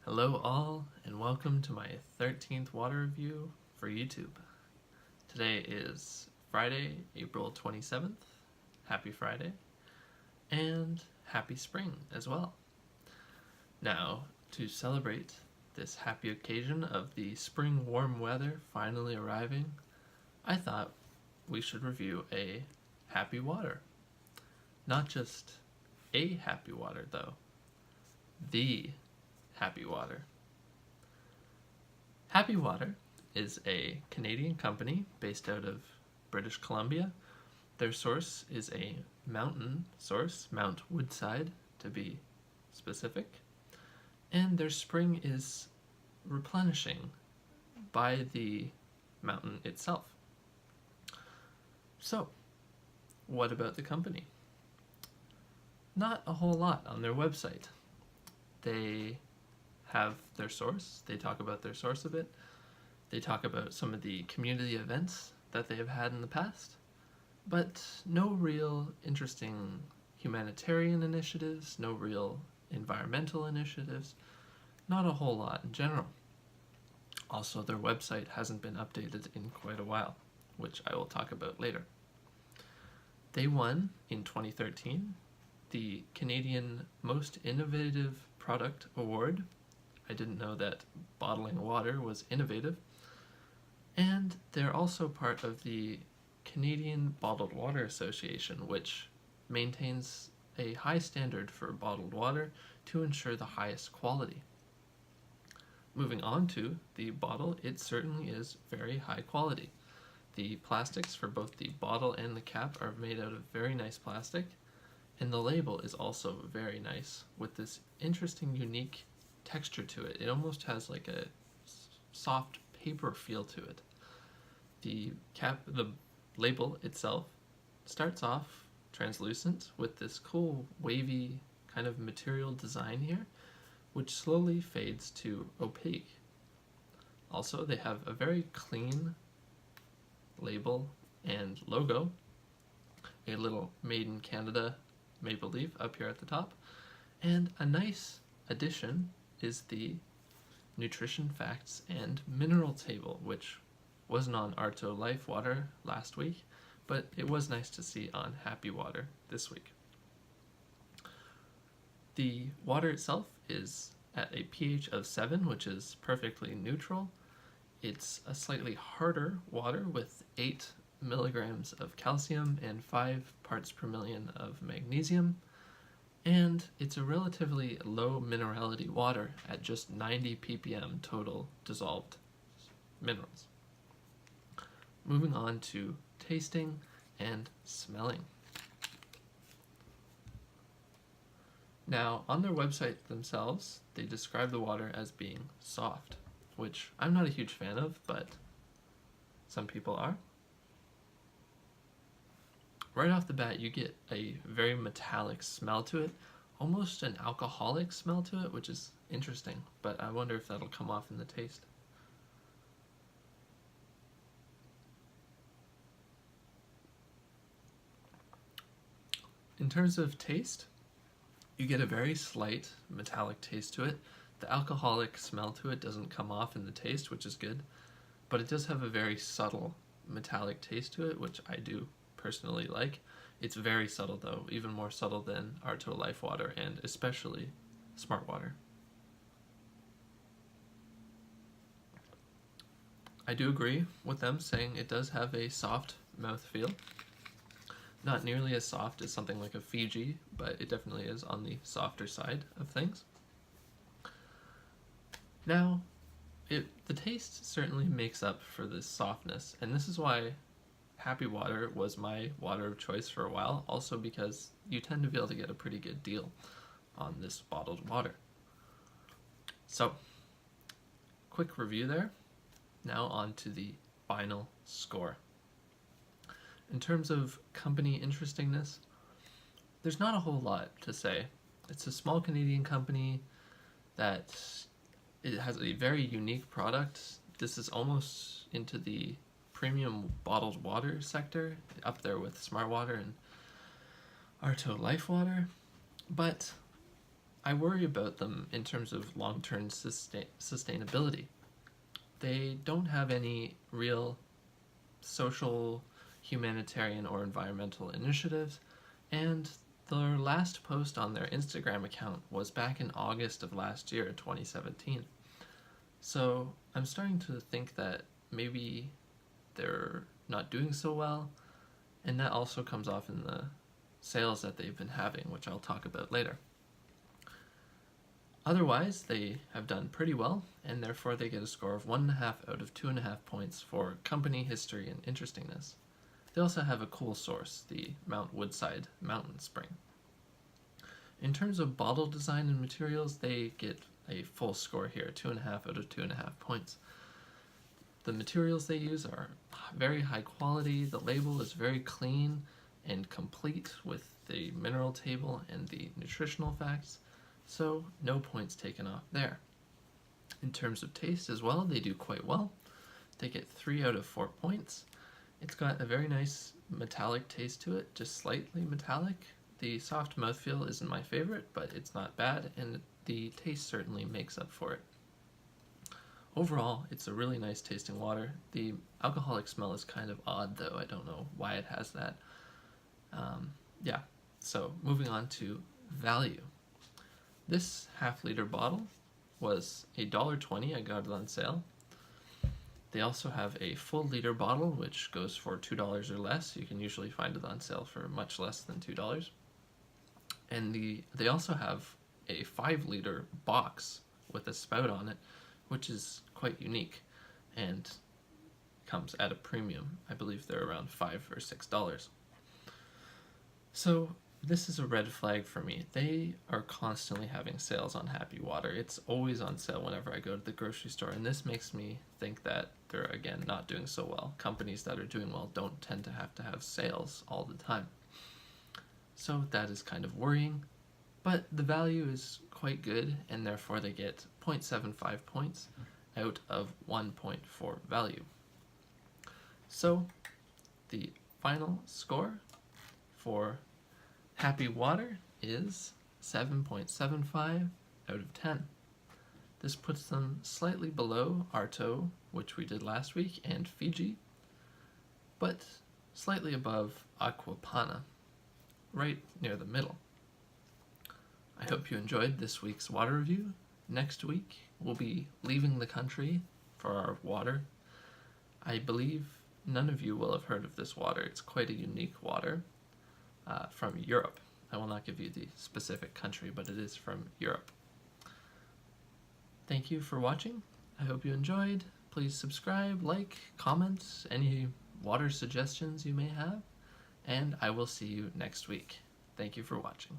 Hello all, and welcome to my 13th water review for YouTube. Today is Friday, April 27th. Happy Friday, and happy spring as well. Now, to celebrate this happy occasion of the spring warm weather finally arriving, I thought we should review a happy water. Not just a happy water, though. The Happy Water. Happy Water is a Canadian company based out of British Columbia. Their source is a mountain source, Mount Woodside to be specific, and their spring is replenishing by the mountain itself. So, what about the company? Not a whole lot on their website. They have their source, they talk about their source a bit, they talk about some of the community events that they have had in the past, but no real interesting humanitarian initiatives, no real environmental initiatives, not a whole lot in general. Also, their website hasn't been updated in quite a while, which I will talk about later. They won in 2013 the Canadian Most Innovative Product Award. I didn't know that bottling water was innovative. And they're also part of the Canadian Bottled Water Association, which maintains a high standard for bottled water to ensure the highest quality. Moving on to the bottle, it certainly is very high quality. The plastics for both the bottle and the cap are made out of very nice plastic, and the label is also very nice with this interesting, unique texture to it. It almost has like a soft paper feel to it. The label itself starts off translucent with this cool wavy kind of material design here, which slowly fades to opaque. Also, they have a very clean label and logo, a little Made in Canada maple leaf up here at the top, and a nice addition is the nutrition facts and mineral table, which wasn't on Arto Life Water last week, but it was nice to see on Happy Water this week. The water itself is at a pH of 7, which is perfectly neutral. It's a slightly harder water with 8 milligrams of calcium and 5 parts per million of magnesium, and it's a relatively low minerality water at just 90 ppm total dissolved minerals. Moving on to tasting and smelling. Now, on their website themselves, they describe the water as being soft, which I'm not a huge fan of, but some people are. Right off the bat, you get a very metallic smell to it, almost an alcoholic smell to it, which is interesting, but I wonder if that'll come off in the taste. In terms of taste, you get a very slight metallic taste to it. The alcoholic smell to it doesn't come off in the taste, which is good, but it does have a very subtle metallic taste to it, which I do personally like. It's very subtle though, even more subtle than Arto Life Water and especially Smart Water. I do agree with them saying it does have a soft mouthfeel. Not nearly as soft as something like a Fiji, but it definitely is on the softer side of things. Now, the taste certainly makes up for this softness, and this is why Happy Water was my water of choice for a while, also because you tend to be able to get a pretty good deal on this bottled water. So, quick review there. Now on to the final score. In terms of company interestingness, there's not a whole lot to say. It's a small Canadian company that it has a very unique product. This is almost into the premium bottled water sector, up there with Smart Water and Arto Life Water, but I worry about them in terms of long-term sustainability. They don't have any real social, humanitarian, or environmental initiatives, and their last post on their Instagram account was back in August of last year, 2017. So I'm starting to think that maybe they're not doing so well, and that also comes off in the sales that they've been having, which I'll talk about later. Otherwise, they have done pretty well, and therefore they get a score of 1.5 out of 2.5 points for company history and interestingness. They also have a cool source, the Mount Woodside Mountain Spring. In terms of bottle design and materials, they get a full score here, 2.5 out of 2.5 points. The materials they use are very high quality, the label is very clean and complete with the mineral table and the nutritional facts, so no points taken off there. In terms of taste as well, they do quite well. They get 3 out of 4 points. It's got a very nice metallic taste to it, just slightly metallic. The soft mouthfeel isn't my favorite, but it's not bad, and the taste certainly makes up for it. Overall, it's a really nice tasting water. The alcoholic smell is kind of odd though, I don't know why it has that. Yeah, so moving on to value. This half-liter bottle was $1.20, I got it on sale. They also have a full liter bottle, which goes for $2 or less. You can usually find it on sale for much less than $2. And they also have a 5-liter box with a spout on it, which is quite unique and comes at a premium. I believe they're around $5 or $6. So this is a red flag for me. They are constantly having sales on Happy Water. It's always on sale whenever I go to the grocery store, and this makes me think that they're, again, not doing so well. Companies that are doing well don't tend to have sales all the time. So that is kind of worrying, but the value is quite good, and therefore they get 0.75 points out of 1.4 value. So the final score for Happy Water is 7.75 out of 10. This puts them slightly below Arto, which we did last week, and Fiji, but slightly above Aquapana, right near the middle. I hope you enjoyed this week's water review. Next week, we'll be leaving the country for our water. I believe none of you will have heard of this water. It's quite a unique water. From Europe. I will not give you the specific country, but it is from Europe. Thank you for watching. I hope you enjoyed. Please subscribe, like, comment, any water suggestions you may have, and I will see you next week. Thank you for watching.